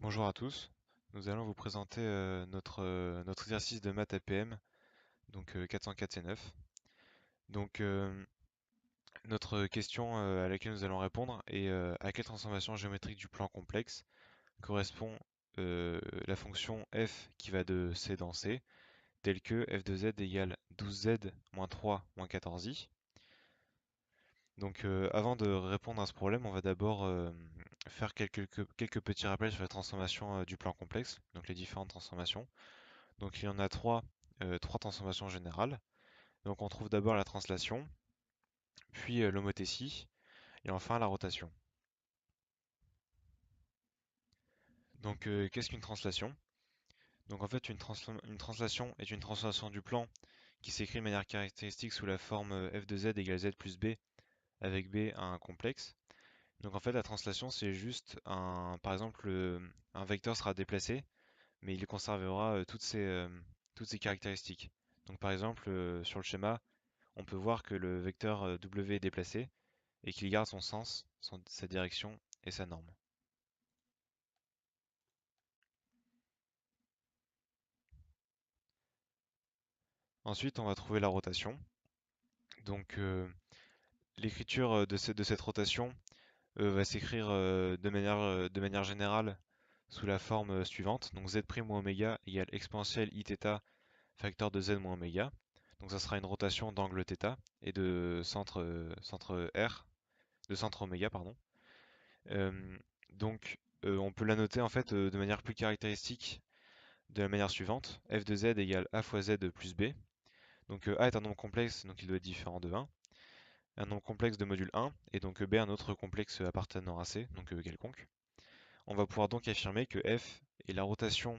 Bonjour à tous, nous allons vous présenter notre exercice de maths APM, donc 404 C9. Donc notre question à laquelle nous allons répondre est à quelle transformation géométrique du plan complexe correspond la fonction f qui va de C dans C, telle que f de z égale 12z moins 3 moins 14i. Donc avant de répondre à ce problème, on va d'abord faire quelques petits rappels sur la transformation du plan complexe, donc les différentes transformations. Donc il y en a trois transformations générales. Donc on trouve d'abord la translation, puis l'homothétie, et enfin la rotation. Donc qu'est-ce qu'une translation? Donc en fait une translation est une transformation du plan qui s'écrit de manière caractéristique sous la forme f de z égale z plus b, avec b un complexe. Donc en fait la translation c'est juste par exemple un vecteur sera déplacé, mais il conservera toutes ses caractéristiques. Donc par exemple sur le schéma, on peut voir que le vecteur W est déplacé et qu'il garde son sens, sa direction et sa norme. Ensuite, on va trouver la rotation. Donc, l'écriture de cette rotation va s'écrire de manière générale sous la forme suivante. Donc, z' moins oméga égale exponentielle iθ facteur de z moins oméga. Donc, ça sera une rotation d'angle θ et de centre R, de centre oméga, pardon. Euh, donc, on peut la noter en fait de manière plus caractéristique de la manière suivante. F de z égale a fois z plus b. Donc a est un nombre complexe, donc il doit être différent de 1. Un nombre complexe de module 1, et donc b un autre complexe appartenant à c, donc quelconque. On va pouvoir donc affirmer que f est la rotation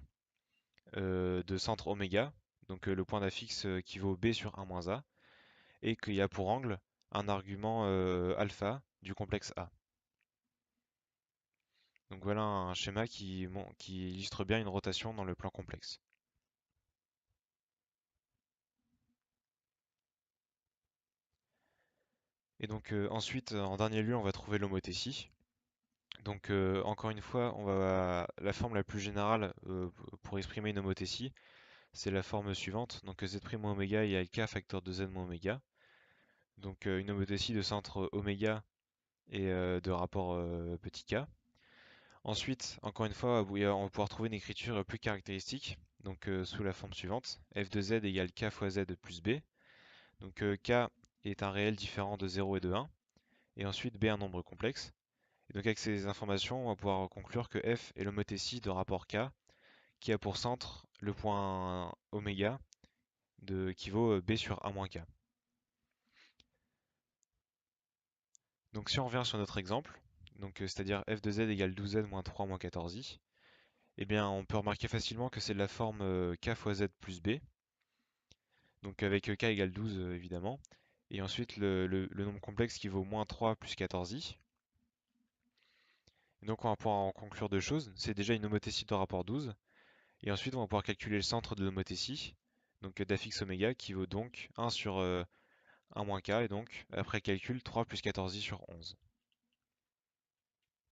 de centre oméga, donc le point d'affixe qui vaut b sur 1 moins a, et qu'il y a pour angle un argument alpha du complexe A. Donc voilà un schéma qui illustre bien une rotation dans le plan complexe. Et donc ensuite, en dernier lieu, on va trouver l'homothétie. Donc encore une fois, la forme la plus générale pour exprimer une homothétie, c'est la forme suivante. Donc z' moins oméga égale k facteur de z moins oméga. Donc une homothétie de centre oméga et de rapport petit k. Ensuite, encore une fois, on va pouvoir trouver une écriture plus caractéristique. Donc sous la forme suivante, f de z égale k fois z plus b. Donc k est un réel différent de 0 et de 1. Et ensuite b un nombre complexe. Et donc avec ces informations, on va pouvoir conclure que f est l'homothétie de rapport k qui a pour centre le point oméga qui vaut b sur 1 moins k. Donc si on revient sur notre exemple, donc c'est-à-dire f de z égale 12z moins 3 moins 14i, eh bien on peut remarquer facilement que c'est de la forme k fois z plus b, donc avec k égale 12 évidemment, et ensuite le nombre complexe qui vaut moins 3 plus 14i. Et donc on va pouvoir en conclure deux choses, c'est déjà une homothétie de rapport 12, et ensuite on va pouvoir calculer le centre de l'homothétie, donc d'affixe oméga qui vaut donc 1 sur 1 moins k, et donc après calcul 3 plus 14i sur 11.